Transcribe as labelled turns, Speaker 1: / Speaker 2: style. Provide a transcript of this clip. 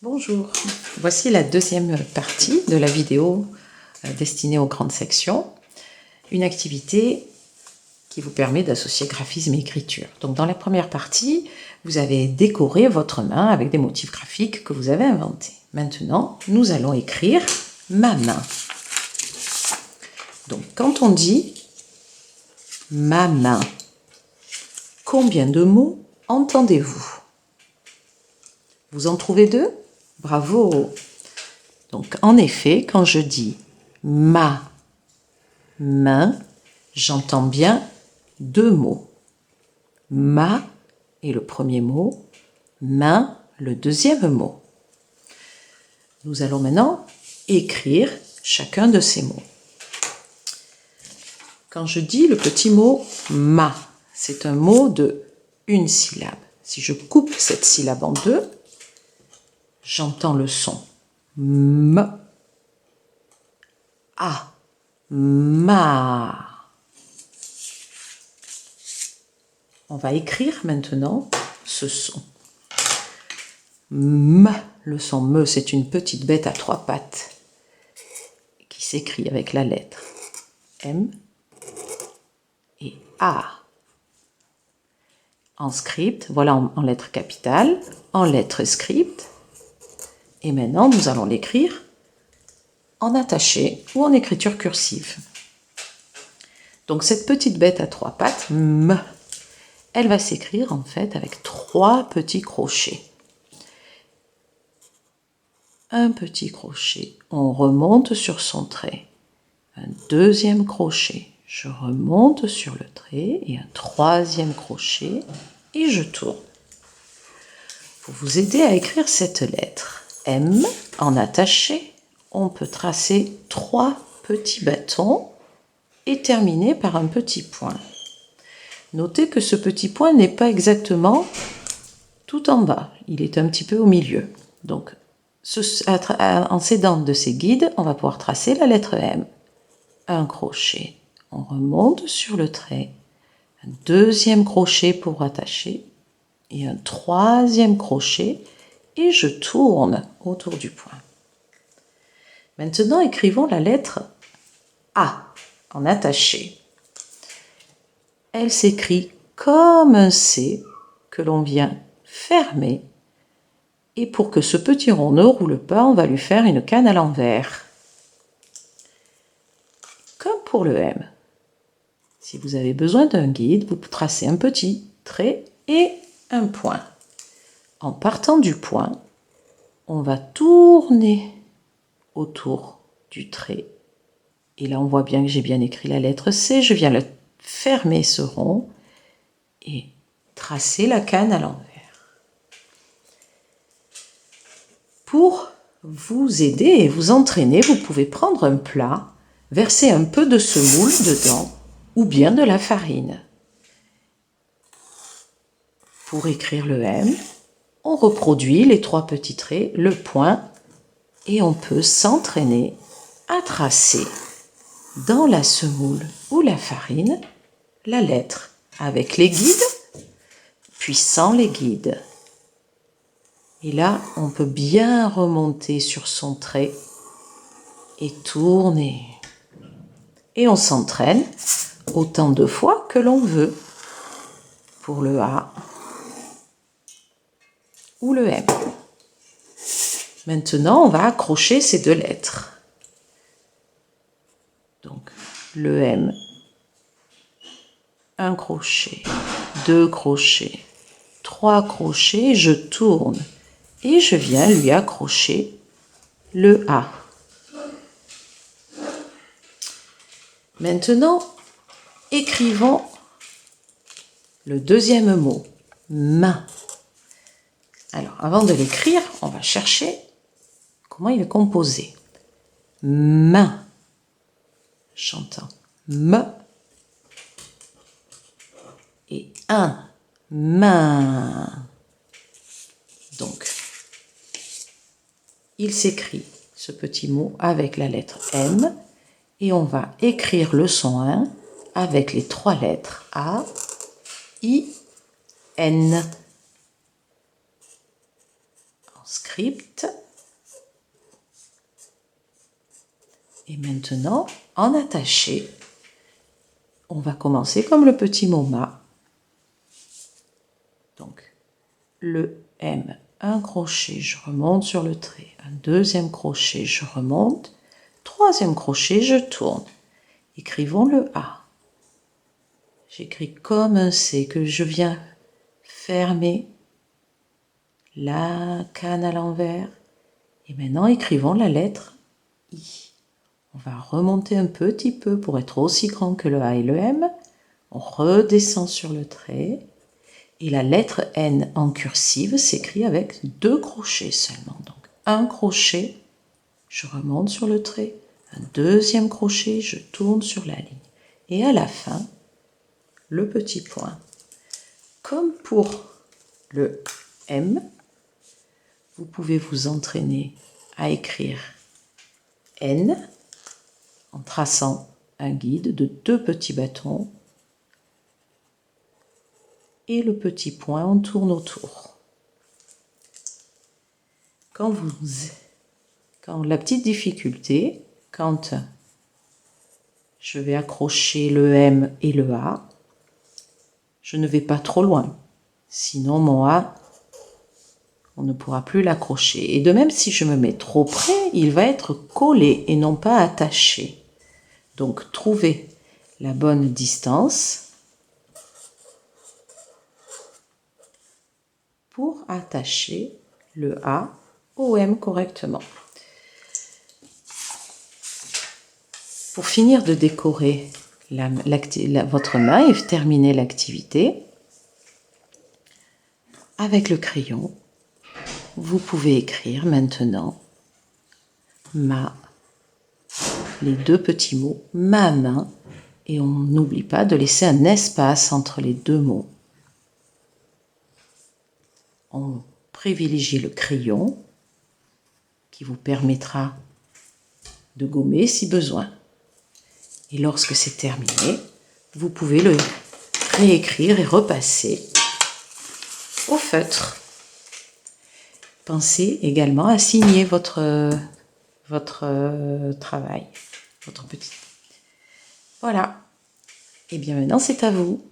Speaker 1: Bonjour, voici la deuxième partie de la vidéo destinée aux grandes sections, une activité qui vous permet d'associer graphisme et écriture. Donc dans la première partie, vous avez décoré votre main avec des motifs graphiques que vous avez inventés. Maintenant, nous allons écrire ma main. Donc quand on dit ma main, combien de mots entendez-vous? Vous en trouvez deux? Bravo! Donc, en effet, quand je dis ma main, j'entends bien deux mots. Ma est le premier mot, main le deuxième mot. Nous allons maintenant écrire chacun de ces mots. Quand je dis le petit mot ma, c'est un mot de une syllabe. Si je coupe cette syllabe en deux, j'entends le son m, a, ma. On va écrire maintenant ce son. M, le son me, c'est une petite bête à trois pattes qui s'écrit avec la lettre M et A. En script, voilà en lettres capitales, en lettres script. Et maintenant, nous allons l'écrire en attaché ou en écriture cursive. Donc cette petite bête à trois pattes, M, elle va s'écrire en fait avec trois petits crochets. Un petit crochet, on remonte sur son trait. Un deuxième crochet, je remonte sur le trait et un troisième crochet et je tourne. Pour vous aider à écrire cette lettre M en attaché, on peut tracer trois petits bâtons et terminer par un petit point. Notez que ce petit point n'est pas exactement tout en bas, il est un petit peu au milieu. Donc, en s'aidant de ces guides, on va pouvoir tracer la lettre M. Un crochet, on remonte sur le trait, un deuxième crochet pour attacher et un troisième crochet et je tourne autour du point. Maintenant, écrivons la lettre A en attaché. Elle s'écrit comme un C que l'on vient fermer et pour que ce petit rond ne roule pas, on va lui faire une canne à l'envers. Comme pour le M. Si vous avez besoin d'un guide, vous tracez un petit trait et un point. En partant du point, on va tourner autour du trait. Et là, on voit bien que j'ai bien écrit la lettre C. Je viens fermer ce rond et tracer la canne à l'envers. Pour vous aider et vous entraîner, vous pouvez prendre un plat, verser un peu de semoule dedans ou bien de la farine. Pour écrire le M, on reproduit les trois petits traits, le point, et on peut s'entraîner à tracer dans la semoule ou la farine la lettre avec les guides, puis sans les guides. Et là, on peut bien remonter sur son trait et tourner. Et on s'entraîne autant de fois que l'on veut pour le A ou le M. Maintenant, on va accrocher ces deux lettres. Donc, le M, un crochet, deux crochets, trois crochets, je tourne et je viens lui accrocher le A. Maintenant, écrivons le deuxième mot, main. Alors, avant de l'écrire, on va chercher comment il est composé. Main. J'entends M et un. Main. Donc, il s'écrit ce petit mot avec la lettre M et on va écrire le son 1 avec les trois lettres A, I, N. script. Et maintenant, en attaché, on va commencer comme le petit mot ma. Donc, le M, un crochet, je remonte sur le trait. Un deuxième crochet, je remonte. Troisième crochet, je tourne. Écrivons le A. J'écris comme un C que je viens fermer la canne à l'envers. Et maintenant, écrivons la lettre I. On va remonter un petit peu pour être aussi grand que le A et le M. On redescend sur le trait. Et la lettre N en cursive s'écrit avec 2 crochets seulement. Donc, un crochet, je remonte sur le trait. Un deuxième crochet, je tourne sur la ligne. Et à la fin, le petit point. Comme pour le M, vous pouvez vous entraîner à écrire N en traçant un guide de 2 petits bâtons et le petit point, on tourne autour. Quand la petite difficulté, quand je vais accrocher le M et le A, je ne vais pas trop loin. Sinon, mon A, on ne pourra plus l'accrocher. Et de même, si je me mets trop près, il va être collé et non pas attaché. Donc, trouvez la bonne distance pour attacher le A au M correctement. Pour finir de décorer votre main et terminer l'activité, avec le crayon, vous pouvez écrire maintenant les 2 petits mots, ma main, et on n'oublie pas de laisser un espace entre les 2 mots. On privilégie le crayon qui vous permettra de gommer si besoin. Et lorsque c'est terminé, vous pouvez le réécrire et repasser au feutre. Pensez également à signer votre travail, votre petit. Voilà. Et bien maintenant, c'est à vous.